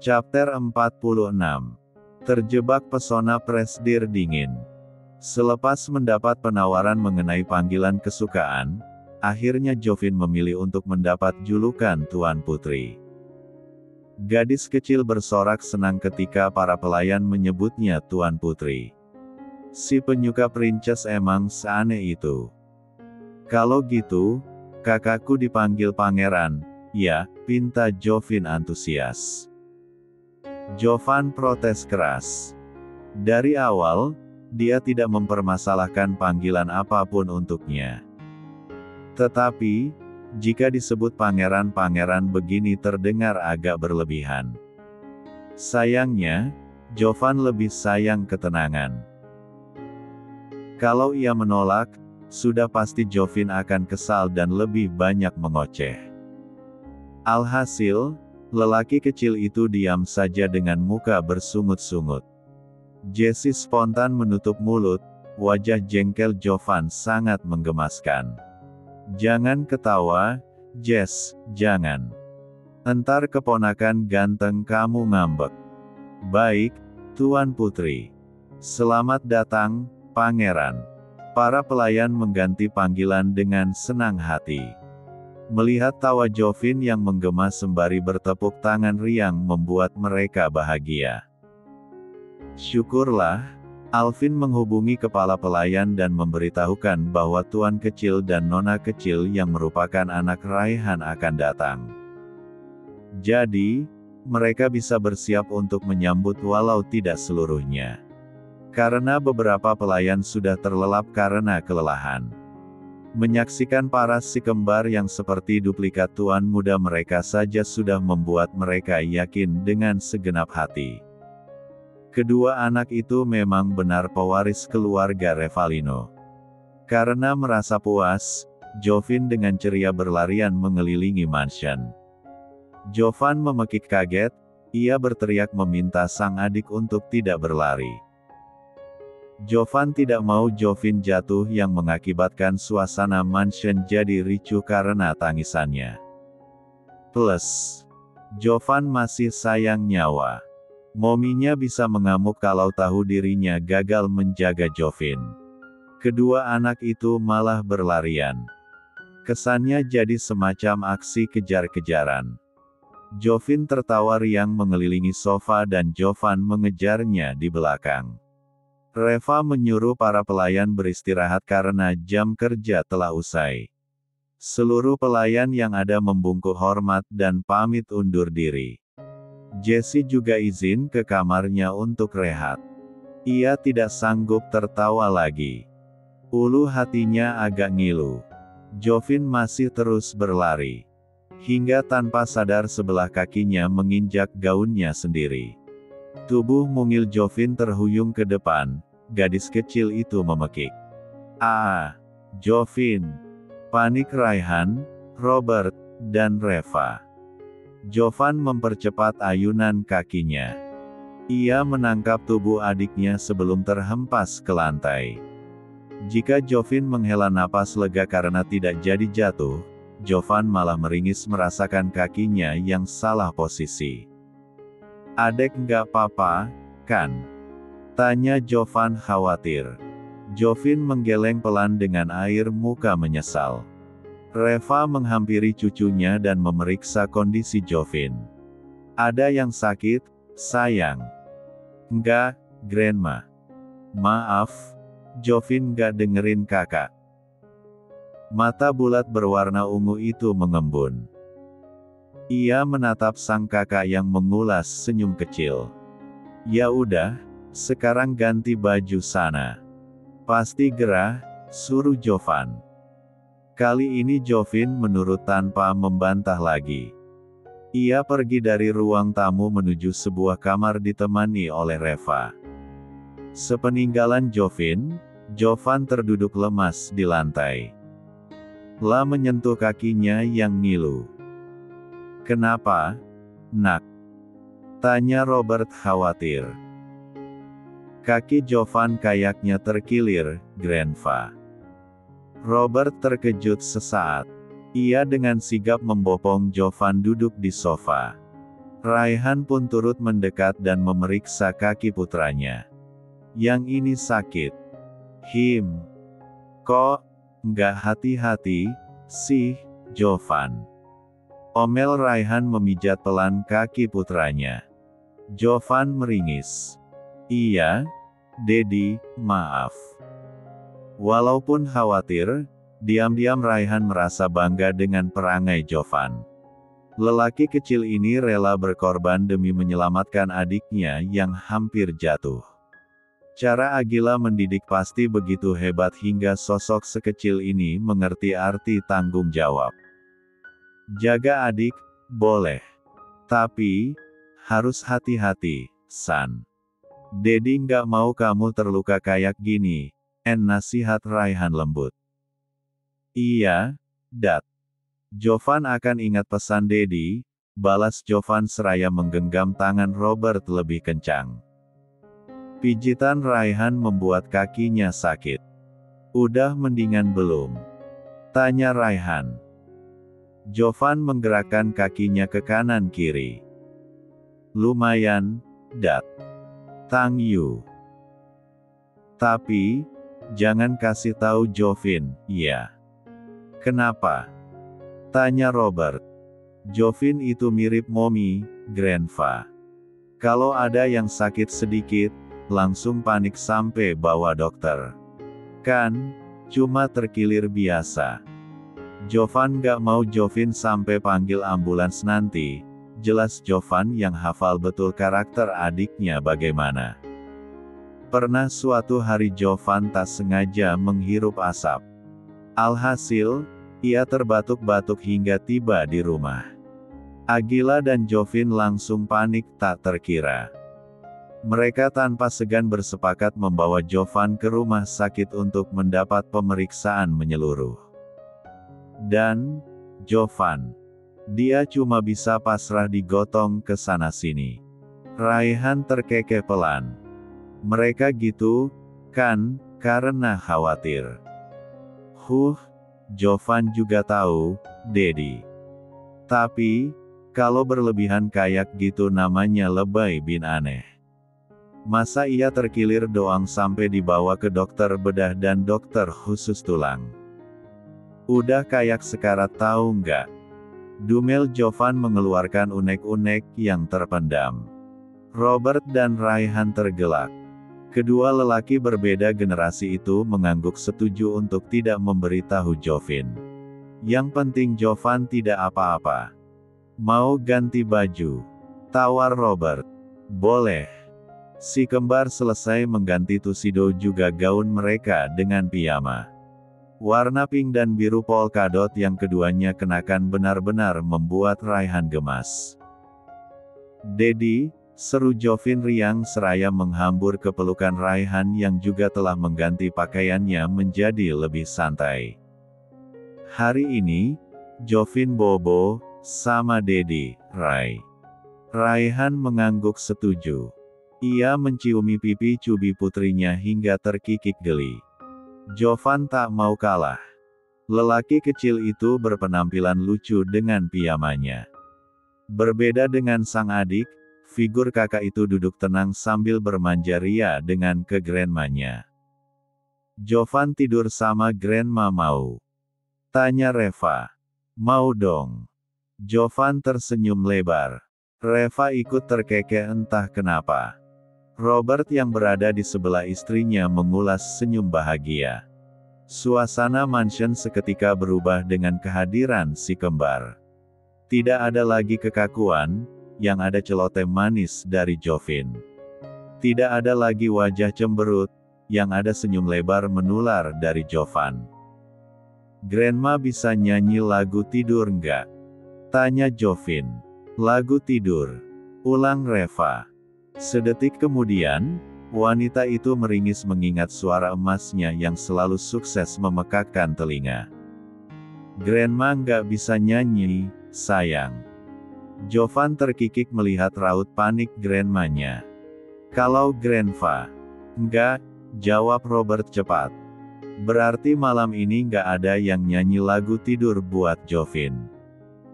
Chapter 46. Terjebak pesona Presdir dingin. Selepas mendapat penawaran mengenai panggilan kesukaan, akhirnya Jovin memilih untuk mendapat julukan Tuan Putri. Gadis kecil bersorak senang ketika para pelayan menyebutnya Tuan Putri. Si penyuka princess emang seaneh itu. Kalau gitu, kakakku dipanggil pangeran, ya, pinta Jovin antusias. Jovan protes keras. Dari awal, dia tidak mempermasalahkan panggilan apapun untuknya. Tetapi, jika disebut pangeran-pangeran begini terdengar agak berlebihan. Sayangnya, Jovan lebih sayang ketenangan. Kalau ia menolak, sudah pasti Jovin akan kesal dan lebih banyak mengoceh. Alhasil, lelaki kecil itu diam saja dengan muka bersungut-sungut. Jessie spontan menutup mulut, wajah jengkel Jovan sangat menggemaskan. Jangan ketawa, Jess, jangan. Entar keponakan ganteng kamu ngambek. Baik, Tuan Putri. Selamat datang, Pangeran. Para pelayan mengganti panggilan dengan senang hati. Melihat tawa Jovin yang menggema sembari bertepuk tangan riang membuat mereka bahagia. Syukurlah, Alvin menghubungi kepala pelayan dan memberitahukan bahwa tuan kecil dan nona kecil yang merupakan anak Raihan akan datang. Jadi, mereka bisa bersiap untuk menyambut walau tidak seluruhnya. Karena beberapa pelayan sudah terlelap karena kelelahan. Menyaksikan para si kembar yang seperti duplikat tuan muda mereka saja sudah membuat mereka yakin dengan segenap hati. Kedua anak itu memang benar pewaris keluarga Revalino. Karena merasa puas, Jovin dengan ceria berlarian mengelilingi mansion. Jovan memekik kaget, ia berteriak meminta sang adik untuk tidak berlari. Jovan tidak mau Jovin jatuh yang mengakibatkan suasana mansion jadi ricuh karena tangisannya. Plus, Jovan masih sayang nyawa. Mominya bisa mengamuk kalau tahu dirinya gagal menjaga Jovin. Kedua anak itu malah berlarian. Kesannya jadi semacam aksi kejar-kejaran. Jovin tertawa riang mengelilingi sofa dan Jovan mengejarnya di belakang. Reva menyuruh para pelayan beristirahat karena jam kerja telah usai. Seluruh pelayan yang ada membungkuk hormat dan pamit undur diri. Jessie juga izin ke kamarnya untuk rehat. Ia tidak sanggup tertawa lagi. Ulu hatinya agak ngilu. Jovin masih terus berlari. Hingga tanpa sadar sebelah kakinya menginjak gaunnya sendiri. Tubuh mungil Jovin terhuyung ke depan, gadis kecil itu memekik. Jovin! Panik Raihan, Robert, dan Reva. Jovan mempercepat ayunan kakinya. Ia menangkap tubuh adiknya sebelum terhempas ke lantai. Jika Jovin menghela napas lega karena tidak jadi jatuh, Jovan malah meringis merasakan kakinya yang salah posisi. Adek nggak apa-apa, kan? Tanya Jovan khawatir. Jovin menggeleng pelan dengan air muka menyesal. Reva menghampiri cucunya dan memeriksa kondisi Jovin. Ada yang sakit, sayang? Enggak, Grandma. Maaf, Jovin nggak dengerin kakak. Mata bulat berwarna ungu itu mengembun. Ia menatap sang kakak yang mengulas senyum kecil. Ya udah, sekarang ganti baju sana. Pasti gerah, suruh Jovan. Kali ini Jovin menurut tanpa membantah lagi. Ia pergi dari ruang tamu menuju sebuah kamar ditemani oleh Reva. Sepeninggalan Jovin, Jovan terduduk lemas di lantai. La menyentuh kakinya yang ngilu. Kenapa, nak? Tanya Robert khawatir. Kaki Jovan kayaknya terkilir, Grandpa. Robert terkejut sesaat. Ia dengan sigap membopong Jovan duduk di sofa. Raihan pun turut mendekat dan memeriksa kaki putranya. Yang ini sakit. Kok nggak hati-hati sih, Jovan? Omel Raihan memijat pelan kaki putranya. Jovan meringis. Iya, Dedi, maaf. Walaupun khawatir, diam-diam Raihan merasa bangga dengan perangai Jovan. Lelaki kecil ini rela berkorban demi menyelamatkan adiknya yang hampir jatuh. Cara Agila mendidik pasti begitu hebat hingga sosok sekecil ini mengerti arti tanggung jawab. Jaga adik, boleh. Tapi, harus hati-hati, San. Dedi nggak mau kamu terluka kayak gini, nasihat Raihan lembut. Iya, Dad. Jovan akan ingat pesan Dedi, balas Jovan seraya menggenggam tangan Robert lebih kencang. Pijitan Raihan membuat kakinya sakit. Udah mendingan belum? Tanya Raihan. Jovan menggerakkan kakinya ke kanan kiri. Lumayan, Dad. Thank you. Tapi, jangan kasih tahu Jovin, ya. Kenapa? Tanya Robert. Jovin itu mirip Mommy, Grandpa. Kalau ada yang sakit sedikit, langsung panik sampai bawa dokter. Kan, cuma terkilir biasa. Jovan gak mau Jovin sampai panggil ambulans nanti. Jelas Jovan yang hafal betul karakter adiknya bagaimana. Pernah suatu hari Jovan tak sengaja menghirup asap. Alhasil, ia terbatuk-batuk hingga tiba di rumah. Agila dan Jovin langsung panik tak terkira. Mereka tanpa segan bersepakat membawa Jovan ke rumah sakit untuk mendapat pemeriksaan menyeluruh. Dan, Jovan. Dia cuma bisa pasrah digotong ke sana-sini. Raihan terkekeh pelan. Mereka gitu, kan, karena khawatir. Jovan juga tahu, Dedi. Tapi, kalau berlebihan kayak gitu namanya lebay bin aneh. Masa ia terkilir doang sampai dibawa ke dokter bedah dan dokter khusus tulang? Udah kayak sekarat tahu nggak? Dumel Jovan mengeluarkan unek-unek yang terpendam. Robert dan Raihan tergelak. Kedua lelaki berbeda generasi itu mengangguk setuju untuk tidak memberitahu Jovin. Yang penting Jovan tidak apa-apa. Mau ganti baju? Tawar Robert. Boleh. Si kembar selesai mengganti tuxedo juga gaun mereka dengan piyama. Warna pink dan biru polkadot yang keduanya kenakan benar-benar membuat Raihan gemas. Dedi, seru Jovin riang seraya menghambur ke pelukan Raihan yang juga telah mengganti pakaiannya menjadi lebih santai. Hari ini, Jovin bobo sama Dedi, Raihan mengangguk setuju. Ia menciumi pipi cubi putrinya hingga terkikik geli. Jovan tak mau kalah. Lelaki kecil itu berpenampilan lucu dengan piyamanya. Berbeda dengan sang adik, figur kakak itu duduk tenang sambil bermanja ria dengan ke grandmanya. Jovan tidur sama grandma mau? Tanya Reva. Mau dong. Jovan tersenyum lebar. Reva ikut terkekeh entah kenapa. Robert yang berada di sebelah istrinya mengulas senyum bahagia. Suasana mansion seketika berubah dengan kehadiran si kembar. Tidak ada lagi kekakuan, yang ada celoteh manis dari Jovin. Tidak ada lagi wajah cemberut, yang ada senyum lebar menular dari Jovan. Grandma bisa nyanyi lagu tidur nggak? Tanya Jovin. Lagu tidur. Ulang Reva. Sedetik kemudian, wanita itu meringis mengingat suara emasnya yang selalu sukses memekakkan telinga. Grandma nggak bisa nyanyi, sayang. Jovan terkikik melihat raut panik grandmanya. Kalau Grandpa. Enggak, jawab Robert cepat. Berarti malam ini nggak ada yang nyanyi lagu tidur buat Jovin?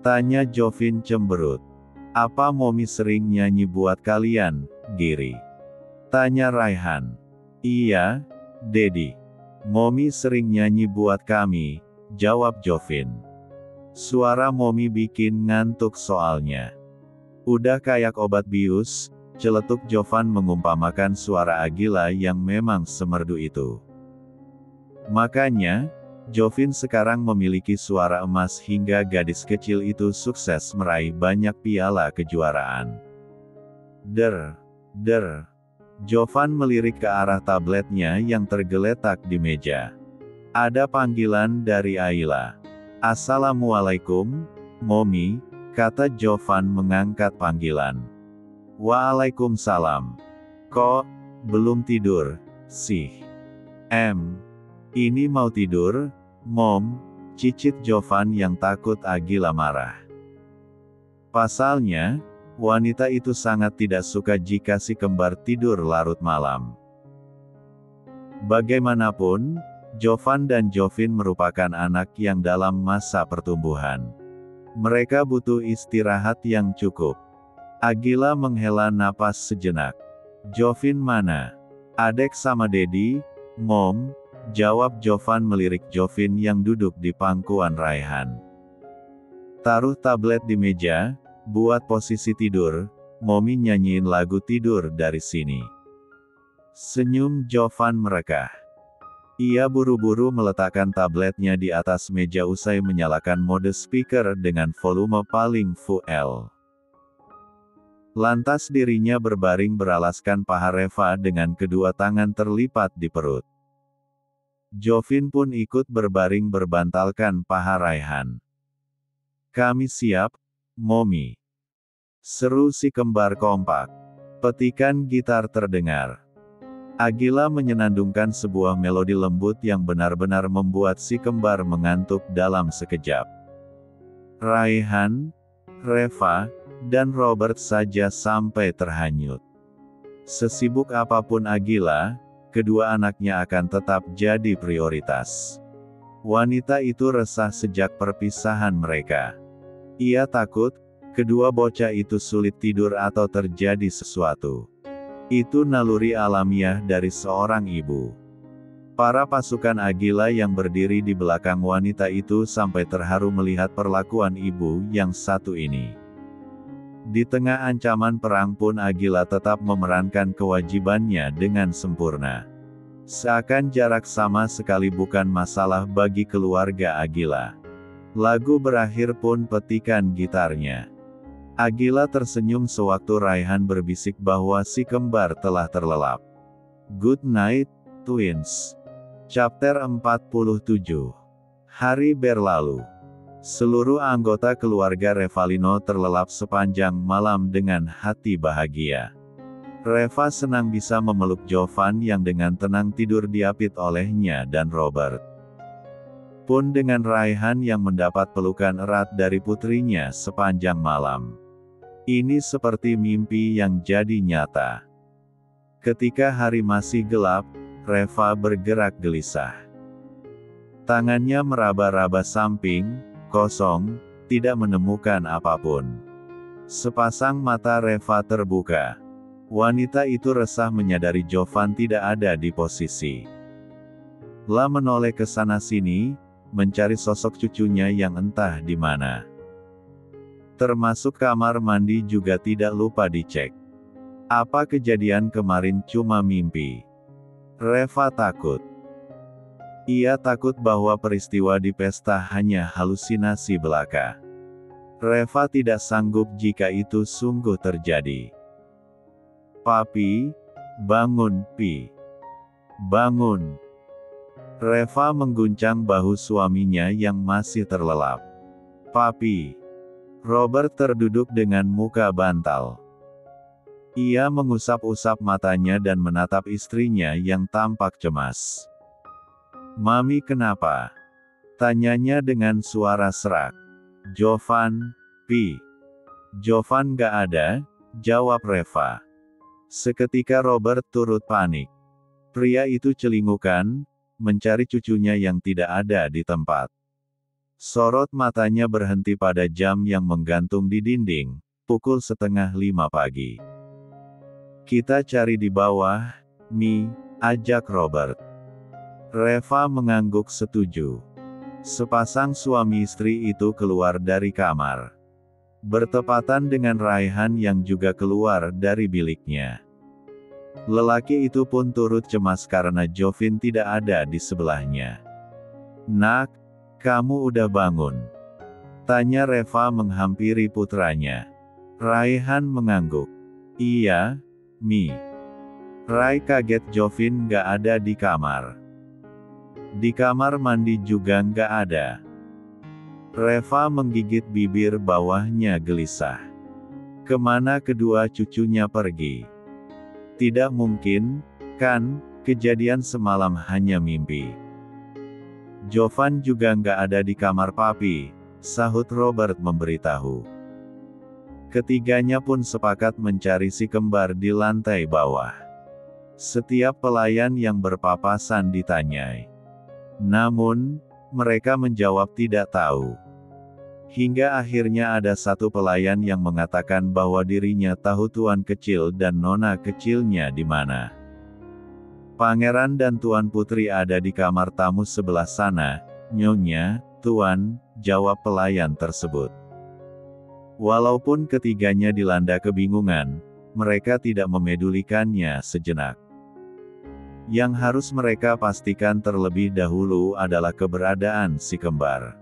Tanya Jovin cemberut. Apa Momi sering nyanyi buat kalian, Giri? Tanya Raihan. Iya, Dedi. Momi sering nyanyi buat kami, jawab Jovin. Suara Momi bikin ngantuk soalnya. Udah kayak obat bius, celetuk Jovan mengumpamakan suara Agila yang memang semerdu itu. Makanya, Jovin sekarang memiliki suara emas hingga gadis kecil itu sukses meraih banyak piala kejuaraan. Der. Jovan melirik ke arah tabletnya yang tergeletak di meja. Ada panggilan dari Ayla. Assalamualaikum, Momi, kata Jovan mengangkat panggilan. Waalaikumsalam. Kok, belum tidur, sih? Ini mau tidur, Mom, cicit Jovan yang takut Agila marah. Pasalnya, wanita itu sangat tidak suka jika si kembar tidur larut malam. Bagaimanapun, Jovan dan Jovin merupakan anak yang dalam masa pertumbuhan. Mereka butuh istirahat yang cukup. Agila menghela napas sejenak. Jovin mana? Adek sama Dedi, Mom, jawab Jovan melirik Jovin yang duduk di pangkuan Raihan. Taruh tablet di meja, buat posisi tidur, Momi nyanyiin lagu tidur dari sini. Senyum Jovan merekah. Ia buru-buru meletakkan tabletnya di atas meja usai menyalakan mode speaker dengan volume paling full. Lantas dirinya berbaring beralaskan paha Reva dengan kedua tangan terlipat di perut. Jovin pun ikut berbaring berbantalkan paha Raihan. Kami siap, Momi. Seru si kembar kompak. Petikan gitar terdengar. Agila menyenandungkan sebuah melodi lembut yang benar-benar membuat si kembar mengantuk dalam sekejap. Raihan, Reva, dan Robert saja sampai terhanyut. Sesibuk apapun Agila, kedua anaknya akan tetap jadi prioritas. Wanita itu resah sejak perpisahan mereka. Ia takut, kedua bocah itu sulit tidur atau terjadi sesuatu. Itu naluri alamiah dari seorang ibu. Para pasukan Agila yang berdiri di belakang wanita itu sampai terharu melihat perlakuan ibu yang satu ini. Di tengah ancaman perang pun Agila tetap memerankan kewajibannya dengan sempurna. Seakan jarak sama sekali bukan masalah bagi keluarga Agila. Lagu berakhir pun petikan gitarnya. Agila tersenyum sewaktu Raihan berbisik bahwa si kembar telah terlelap. Good night, twins. Chapter 47. Hari berlalu. Seluruh anggota keluarga Revalino terlelap sepanjang malam dengan hati bahagia. Reva senang bisa memeluk Jovan yang dengan tenang tidur diapit olehnya dan Robert. Pun dengan Raihan yang mendapat pelukan erat dari putrinya sepanjang malam. Ini seperti mimpi yang jadi nyata. Ketika hari masih gelap, Reva bergerak gelisah. Tangannya meraba-raba samping, kosong, tidak menemukan apapun. Sepasang mata Reva terbuka. Wanita itu resah menyadari Jovan tidak ada di posisi. La menoleh ke sana-sini, mencari sosok cucunya yang entah di mana. Termasuk kamar mandi juga tidak lupa dicek. Apa kejadian kemarin cuma mimpi? Reva takut. Ia takut bahwa peristiwa di pesta hanya halusinasi belaka. Reva tidak sanggup jika itu sungguh terjadi. Papi, bangun, Pi. Bangun. Reva mengguncang bahu suaminya yang masih terlelap. Papi. Robert terduduk dengan muka bantal. Ia mengusap-usap matanya dan menatap istrinya yang tampak cemas. Mami kenapa? Tanyanya dengan suara serak. Jovan, Pi. Jovan gak ada, jawab Reva. Seketika Robert turut panik. Pria itu celingukan, mencari cucunya yang tidak ada di tempat. Sorot matanya berhenti pada jam yang menggantung di dinding, pukul 4:30 pagi. Kita cari di bawah, Mi, ajak Robert. Reva mengangguk setuju. Sepasang suami istri itu keluar dari kamar. Bertepatan dengan Raihan yang juga keluar dari biliknya. Lelaki itu pun turut cemas karena Jovin tidak ada di sebelahnya. "Nak, kamu udah bangun?" tanya Reva menghampiri putranya. Raihan mengangguk. "Iya, Mi." Rai kaget Jovin nggak ada di kamar. Di kamar mandi juga nggak ada. Reva menggigit bibir bawahnya gelisah. Kemana kedua cucunya pergi? Tidak mungkin, kan, kejadian semalam hanya mimpi. "Jovan juga nggak ada di kamar papi," sahut Robert memberitahu. Ketiganya pun sepakat mencari si kembar di lantai bawah. Setiap pelayan yang berpapasan ditanyai. Namun, mereka menjawab tidak tahu. Hingga akhirnya ada satu pelayan yang mengatakan bahwa dirinya tahu tuan kecil dan nona kecilnya di mana. "Pangeran dan Tuan Putri ada di kamar tamu sebelah sana, Nyonya, Tuan," jawab pelayan tersebut. Walaupun ketiganya dilanda kebingungan, mereka tidak memedulikannya sejenak. Yang harus mereka pastikan terlebih dahulu adalah keberadaan si kembar.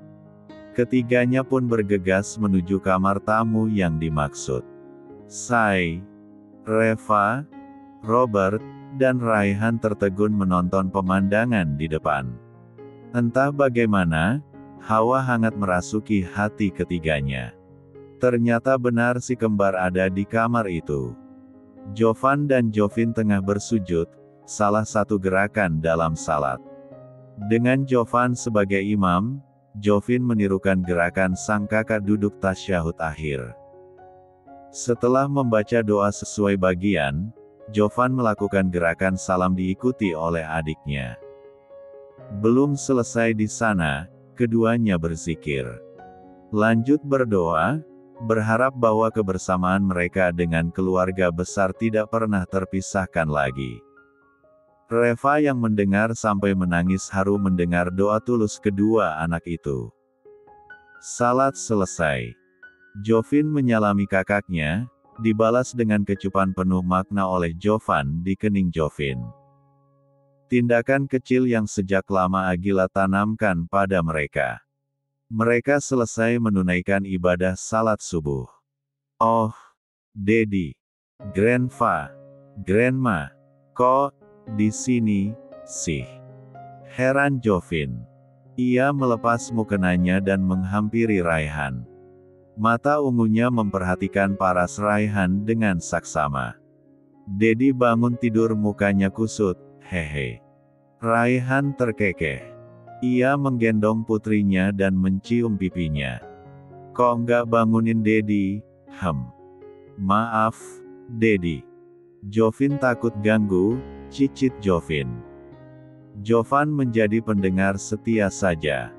Ketiganya pun bergegas menuju kamar tamu yang dimaksud. Sai, Reva, Robert, dan Raihan tertegun menonton pemandangan di depan. Entah bagaimana, hawa hangat merasuki hati ketiganya. Ternyata benar si kembar ada di kamar itu. Jovan dan Jovin tengah bersujud, salah satu gerakan dalam salat. Dengan Jovan sebagai imam, Jovin menirukan gerakan sang kakak duduk tasyahud akhir. Setelah membaca doa sesuai bagian, Jovan melakukan gerakan salam diikuti oleh adiknya. Belum selesai di sana, keduanya berzikir. Lanjut berdoa, berharap bahwa kebersamaan mereka dengan keluarga besar tidak pernah terpisahkan lagi. Reva yang mendengar sampai menangis haru mendengar doa tulus kedua anak itu. Salat selesai. Jovin menyalami kakaknya, dibalas dengan kecupan penuh makna oleh Jovan di kening Jovin. Tindakan kecil yang sejak lama Agila tanamkan pada mereka. Mereka selesai menunaikan ibadah salat subuh. "Oh, Dedi, Grandpa, Grandma, kok di sini sih?" heran Jovin. Ia melepas mukenanya dan menghampiri Raihan. Mata ungunya memperhatikan paras Raihan dengan saksama. Dedi bangun tidur mukanya kusut, hehe. Raihan terkekeh. Ia menggendong putrinya dan mencium pipinya. "Kok nggak bangunin Dedi?" "Maaf, Dedi." Jovin takut ganggu, cicit Jovin. Jovan menjadi pendengar setia saja.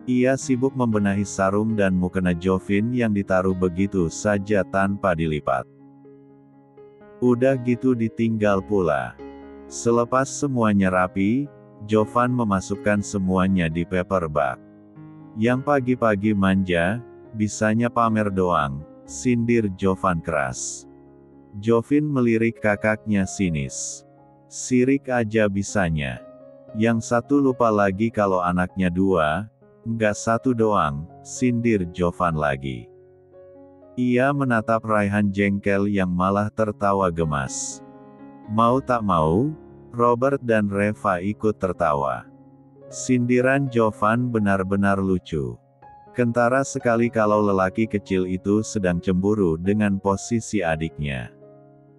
Ia sibuk membenahi sarung dan mukena Jovin yang ditaruh begitu saja tanpa dilipat. Udah gitu ditinggal pula. Selepas semuanya rapi, Jovan memasukkan semuanya di paper bag. "Yang pagi-pagi manja, bisanya pamer doang," sindir Jovan keras. Jovin melirik kakaknya sinis. "Sirik aja bisanya. Yang satu lupa lagi kalau anaknya dua, nggak satu doang," sindir Jovan lagi. Ia menatap Raihan jengkel yang malah tertawa gemas. Mau tak mau, Robert dan Reva ikut tertawa. Sindiran Jovan benar-benar lucu. Kentara sekali kalau lelaki kecil itu sedang cemburu dengan posisi adiknya.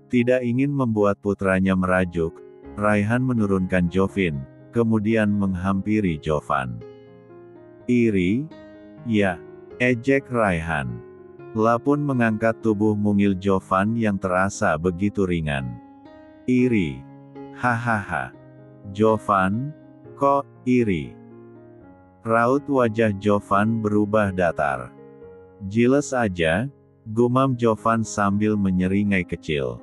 Tidak ingin membuat putranya merajuk, Raihan menurunkan Jovin, kemudian menghampiri Jovan. "Iri? Ya," ejek Raihan. Lapun mengangkat tubuh mungil Jovan yang terasa begitu ringan. "Iri? Hahaha. Jovan, kok iri?" Raut wajah Jovan berubah datar. "Giles aja," gumam Jovan sambil menyeringai kecil.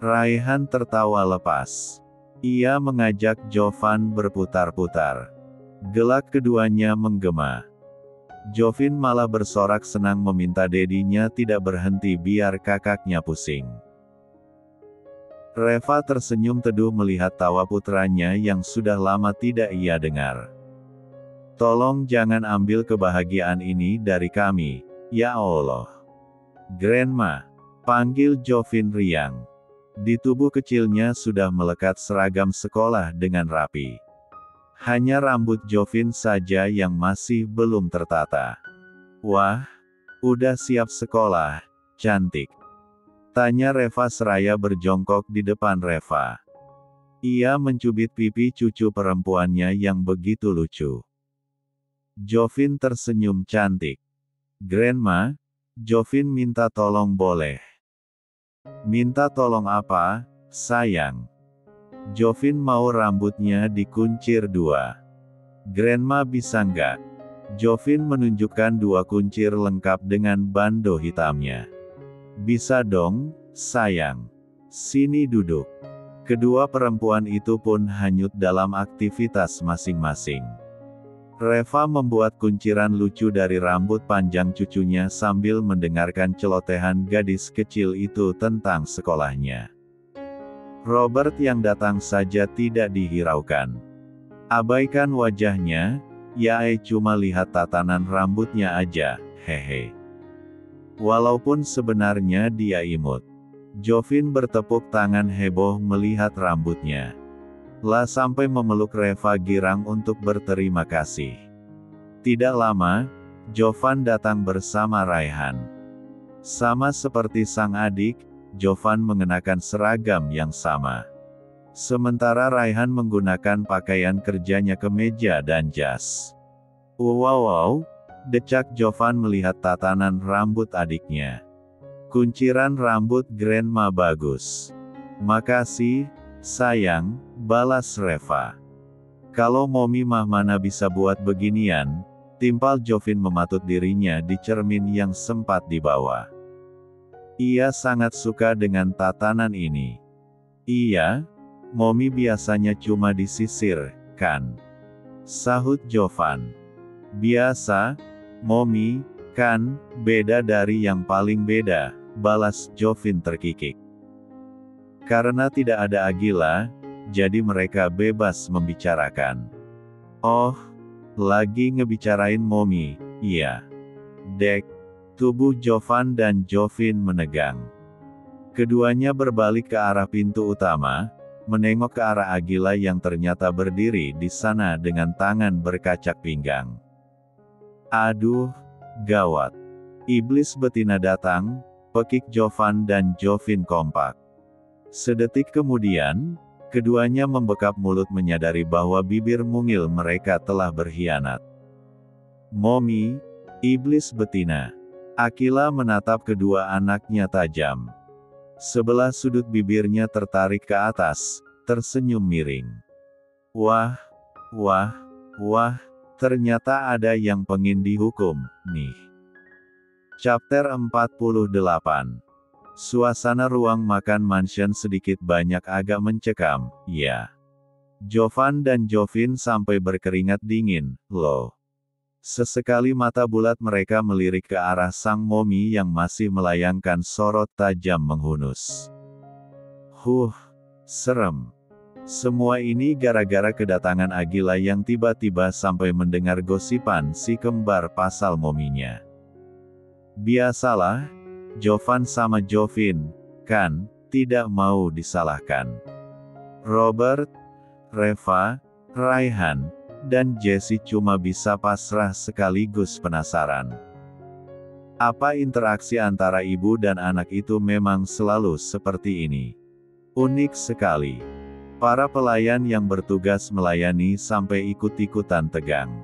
Raihan tertawa lepas. Ia mengajak Jovan berputar-putar. Gelak keduanya menggema. Jovin malah bersorak senang meminta dedinya tidak berhenti biar kakaknya pusing. Reva tersenyum teduh melihat tawa putranya yang sudah lama tidak ia dengar. "Tolong jangan ambil kebahagiaan ini dari kami, ya Allah." "Grandma," panggil Jovin riang. Di tubuh kecilnya sudah melekat seragam sekolah dengan rapi. Hanya rambut Jovin saja yang masih belum tertata. "Wah, udah siap sekolah, cantik?" tanya Reva seraya berjongkok di depan Reva. Ia mencubit pipi cucu perempuannya yang begitu lucu. Jovin tersenyum cantik. "Grandma, Jovin minta tolong boleh?" "Minta tolong apa, sayang?" Jovin mau rambutnya dikuncir 2. "Grandma bisa nggak?" Jovin menunjukkan 2 kuncir lengkap dengan bando hitamnya. "Bisa dong, sayang. Sini duduk." Kedua perempuan itu pun hanyut dalam aktivitas masing-masing. Reva membuat kunciran lucu dari rambut panjang cucunya sambil mendengarkan celotehan gadis kecil itu tentang sekolahnya. Robert yang datang saja tidak dihiraukan. Abaikan wajahnya, "Ya cuma lihat tatanan rambutnya aja, hehe." Walaupun sebenarnya dia imut. Jovin bertepuk tangan heboh melihat rambutnya. Lah sampai memeluk Reva girang untuk berterima kasih. Tidak lama, Jovan datang bersama Raihan. Sama seperti sang adik, Jovan mengenakan seragam yang sama. Sementara Raihan menggunakan pakaian kerjanya kemeja dan jas. "Wow, decak Jovan melihat tatanan rambut adiknya. "Kunciran rambut Grandma bagus." "Makasih, sayang," balas Reva. "Kalau Momi mah mana bisa buat beginian?" timpal Jovin mematut dirinya di cermin yang sempat dibawa. Ia sangat suka dengan tatanan ini. "Iya, Momi biasanya cuma disisir, kan?" sahut Jovan. "Biasa, Momi, kan, beda dari yang paling beda," balas Jovin terkikik. Karena tidak ada Agila, jadi mereka bebas membicarakan. "Oh, lagi ngebicarain Momi, iya." "Dek." Tubuh Jovan dan Jovin menegang. Keduanya berbalik ke arah pintu utama, menengok ke arah Agila yang ternyata berdiri di sana dengan tangan berkacak pinggang. "Aduh, gawat. Iblis betina datang," pekik Jovan dan Jovin kompak. Sedetik kemudian, keduanya membekap mulut menyadari bahwa bibir mungil mereka telah berkhianat. "Momi, iblis betina." Akila menatap kedua anaknya tajam. Sebelah sudut bibirnya tertarik ke atas, tersenyum miring. Wah, ternyata ada yang pengen dihukum, nih." Chapter 48. Suasana ruang makan mansion sedikit banyak agak mencekam, ya. Jovan dan Jovin sampai berkeringat dingin, loh. Sesekali mata bulat mereka melirik ke arah sang Momi yang masih melayangkan sorot tajam menghunus. Serem. Semua ini gara-gara kedatangan Agila yang tiba-tiba sampai mendengar gosipan si kembar pasal Mominya. Biasalah, Jovan sama Jovin, kan, tidak mau disalahkan. Robert, Reva, Raihan, dan Jessie cuma bisa pasrah sekaligus penasaran. Apa interaksi antara ibu dan anak itu memang selalu seperti ini? Unik sekali. Para pelayan yang bertugas melayani sampai ikut-ikutan tegang.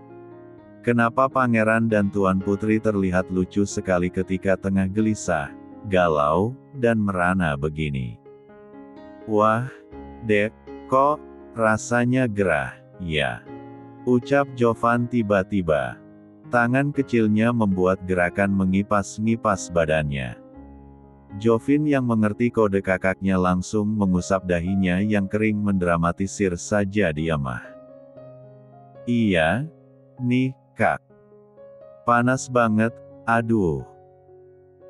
Kenapa Pangeran dan Tuan Putri terlihat lucu sekali ketika tengah gelisah, galau, dan merana begini? Wah, Dek, kok rasanya gerah, ya. ucap Jovan tiba-tiba. Tangan kecilnya membuat gerakan mengipas-ngipas badannya. Jovin yang mengerti kode kakaknya langsung mengusap dahinya yang kering mendramatisir saja diamah. Iya, nih, Kak. Panas banget, aduh.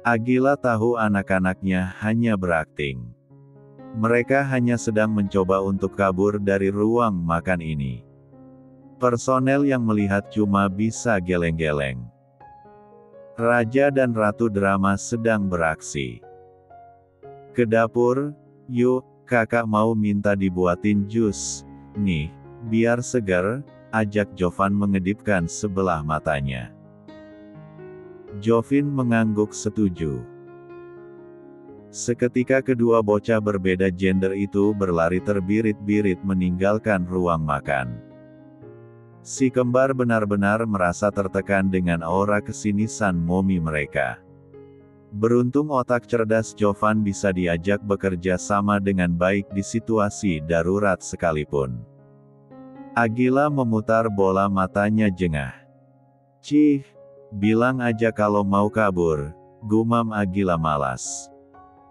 Agila tahu anak-anaknya hanya berakting. Mereka hanya sedang mencoba untuk kabur dari ruang makan ini. Personel yang melihat cuma bisa geleng-geleng. Raja dan Ratu Drama sedang beraksi. Ke dapur, yuk, kakak mau minta dibuatin jus. Nih, biar segar, ajak Jovan mengedipkan sebelah matanya. Jovin mengangguk setuju. Seketika kedua bocah berbeda gender itu berlari terbirit-birit meninggalkan ruang makan. Si kembar benar-benar merasa tertekan dengan aura kesinisan momi mereka. Beruntung otak cerdas Jovan bisa diajak bekerja sama dengan baik di situasi darurat sekalipun. Agila memutar bola matanya jengah. Cih, bilang aja kalau mau kabur, gumam Agila malas.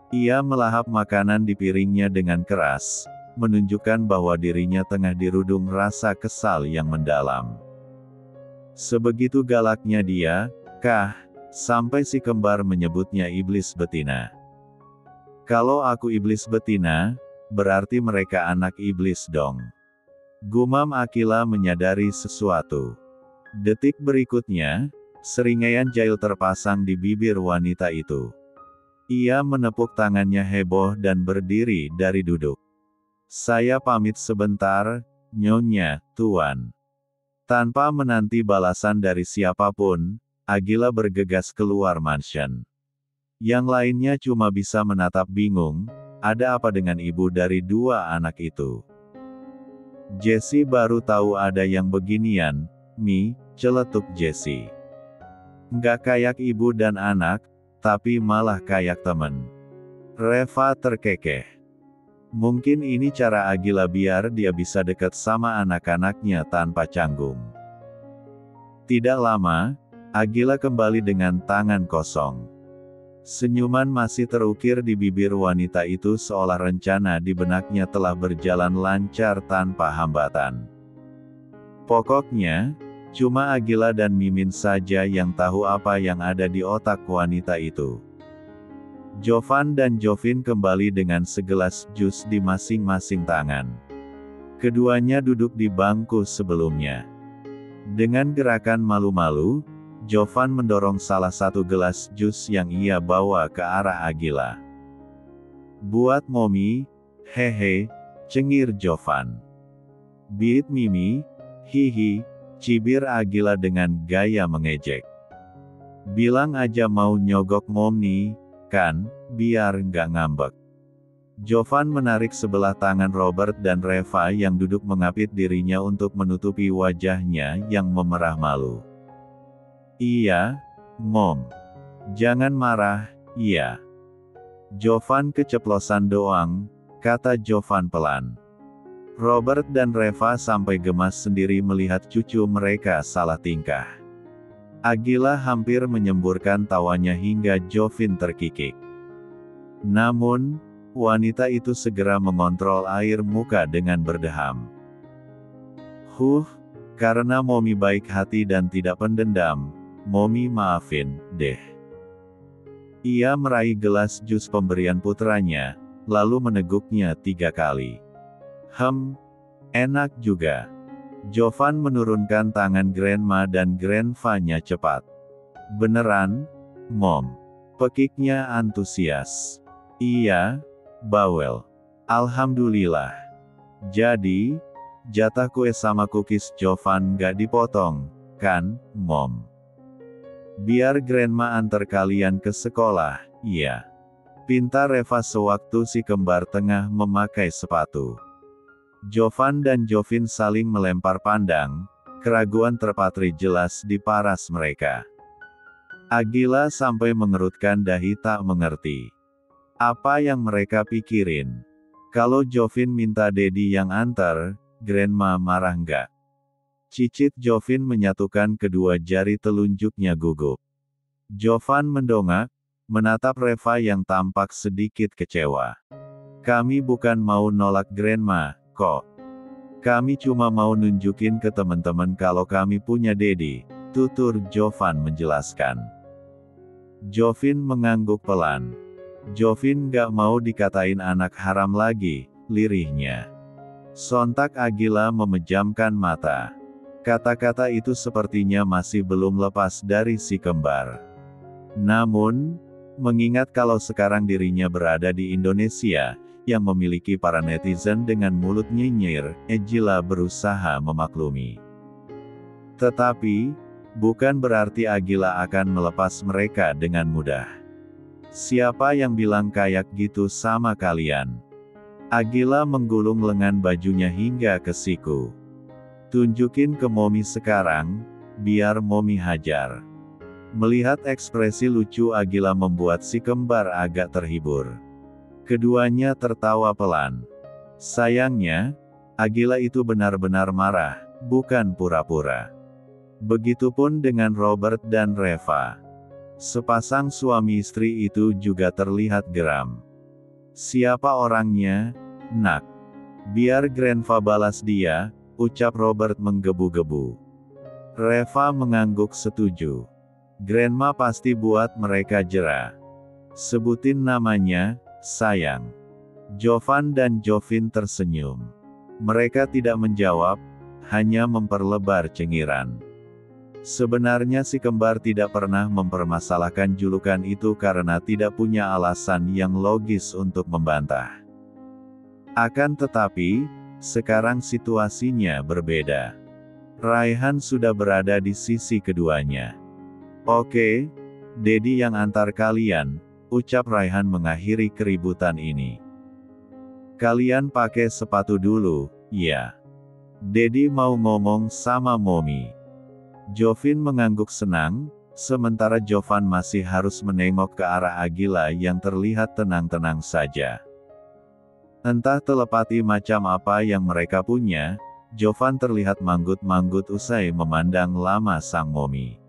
Ia melahap makanan di piringnya dengan keras, menunjukkan bahwa dirinya tengah dirudung rasa kesal yang mendalam. Sebegitu galaknya dia, kah, sampai si kembar menyebutnya iblis betina. Kalau aku iblis betina, berarti mereka anak iblis dong. Gumam Agila menyadari sesuatu. Detik berikutnya, seringaian jail terpasang di bibir wanita itu. Ia menepuk tangannya heboh dan berdiri dari duduk. Saya pamit sebentar, Nyonya, Tuan. Tanpa menanti balasan dari siapapun, Agila bergegas keluar mansion. Yang lainnya cuma bisa menatap bingung, ada apa dengan ibu dari dua anak itu. Jessie baru tahu ada yang beginian, Mi, celetuk Jessie. Nggak kayak ibu dan anak, tapi malah kayak temen. Reva terkekeh. Mungkin ini cara Agila biar dia bisa dekat sama anak-anaknya tanpa canggung. Tidak lama, Agila kembali dengan tangan kosong. Senyuman masih terukir di bibir wanita itu seolah rencana di benaknya telah berjalan lancar tanpa hambatan. Pokoknya, cuma Agila dan Mimin saja yang tahu apa yang ada di otak wanita itu. Jovan dan Jovin kembali dengan segelas jus di masing-masing tangan. Keduanya duduk di bangku sebelumnya. Dengan gerakan malu-malu, Jovan mendorong salah satu gelas jus yang ia bawa ke arah Agila. Buat Momi, hehe, cengir Jovan. Beat Mimi, hihi, cibir Agila dengan gaya mengejek. Bilang aja mau nyogok Momi, kan, biar nggak ngambek. Jovan menarik sebelah tangan Robert dan Reva yang duduk mengapit dirinya untuk menutupi wajahnya yang memerah malu. Iya, Mom. Jangan marah, iya. Jovan keceplosan doang, kata Jovan pelan. Robert dan Reva sampai gemas sendiri melihat cucu mereka salah tingkah. Agila hampir menyemburkan tawanya hingga Jovin terkikik. Namun, wanita itu segera mengontrol air muka dengan berdeham. Karena Momi baik hati dan tidak pendendam, Momi maafin, deh. Ia meraih gelas jus pemberian putranya, lalu meneguknya 3 kali. Enak juga. Jovan menurunkan tangan Grandma dan Grandpa-nya cepat. Beneran, Mom? Pekiknya antusias. Iya, bawel. Alhamdulillah. Jadi, jatah kue sama cookies Jovan gak dipotong, kan, Mom? Biar Grandma antar kalian ke sekolah, iya. Pinta Reva sewaktu si kembar tengah memakai sepatu. Jovan dan Jovin saling melempar pandang, keraguan terpatri jelas di paras mereka. Agila sampai mengerutkan dahi tak mengerti. Apa yang mereka pikirin? Kalau Jovin minta Dedi yang antar, Grandma marah nggak? Cicit Jovin menyatukan kedua jari telunjuknya gugup. Jovan mendongak, menatap Reva yang tampak sedikit kecewa. Kami bukan mau nolak Grandma, kok. Kami cuma mau nunjukin ke teman-teman kalau kami punya Dedi, tutur Jovan menjelaskan. Jovin mengangguk pelan. Jovin gak mau dikatain anak haram lagi, lirihnya. Sontak Agila memejamkan mata. Kata-kata itu sepertinya masih belum lepas dari si kembar. Namun, mengingat kalau sekarang dirinya berada di Indonesia, yang memiliki para netizen dengan mulut nyinyir, Agila berusaha memaklumi. Tetapi, bukan berarti Agila akan melepas mereka dengan mudah. Siapa yang bilang kayak gitu sama kalian? Agila menggulung lengan bajunya hingga ke siku. Tunjukin ke Momi sekarang, biar Momi hajar. Melihat ekspresi lucu Agila membuat si kembar agak terhibur. Keduanya tertawa pelan. Sayangnya, Agila itu benar-benar marah, bukan pura-pura. Begitupun dengan Robert dan Reva. Sepasang suami istri itu juga terlihat geram. Siapa orangnya, nak? Biar Grandpa balas dia, ucap Robert menggebu-gebu. Reva mengangguk setuju. Grandma pasti buat mereka jera. Sebutin namanya, sayang. Jovan dan Jovin tersenyum. Mereka tidak menjawab, hanya memperlebar cengiran. Sebenarnya si kembar tidak pernah mempermasalahkan julukan itu karena tidak punya alasan yang logis untuk membantah. Akan tetapi, sekarang situasinya berbeda. Raihan sudah berada di sisi keduanya. Oke, Dedi yang antar kalian, ucap Raihan mengakhiri keributan ini. Kalian pakai sepatu dulu, ya. Dedi mau ngomong sama Momi. Jovin mengangguk senang, sementara Jovan masih harus menengok ke arah Agila yang terlihat tenang-tenang saja. Entah telepati macam apa yang mereka punya, Jovan terlihat manggut-manggut usai memandang lama sang Momi.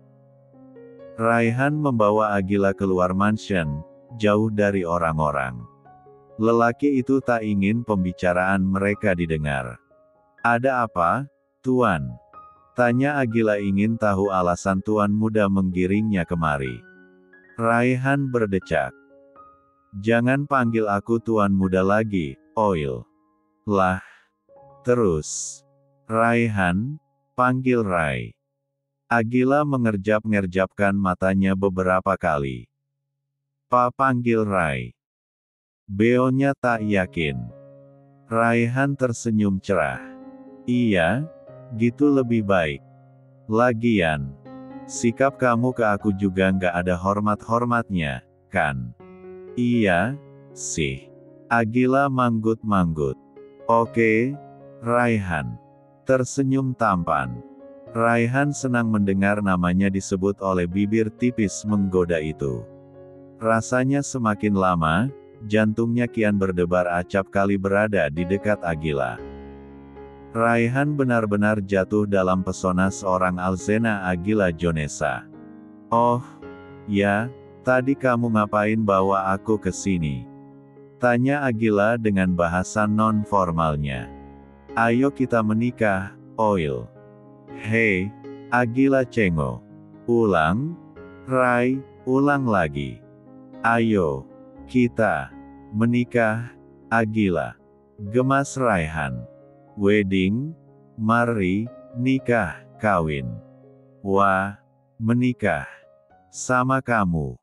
Raihan membawa Agila keluar mansion, jauh dari orang-orang. Lelaki itu tak ingin pembicaraan mereka didengar. Ada apa, Tuan? Tanya Agila ingin tahu alasan tuan muda menggiringnya kemari. Raihan berdecak. Jangan panggil aku tuan muda lagi, Oil. Lah. Terus. Raihan, panggil Rai. Agila mengerjap-ngerjapkan matanya beberapa kali. Panggil Rai. Beonya tak yakin. Raihan tersenyum cerah. Iya. Gitu lebih baik. Lagian, sikap kamu ke aku juga nggak ada hormat-hormatnya, kan? Iya, sih. Agila manggut-manggut. Oke, Raihan. Tersenyum tampan. Raihan senang mendengar namanya disebut oleh bibir tipis menggoda itu. Rasanya semakin lama, jantungnya kian berdebar acap kali berada di dekat Agila. Raihan benar-benar jatuh dalam pesona seorang Alzena Agila Jonesa. Oh, ya, tadi kamu ngapain bawa aku ke sini? Tanya Agila dengan bahasa non-formalnya. Ayo kita menikah, Oil. Hei, Agila cengo. Ulang, Rai, ulang lagi. Ayo, kita menikah, Agila. Gemas Raihan. Wedding, mari, nikah, kawin. Wah, menikah. Sama kamu.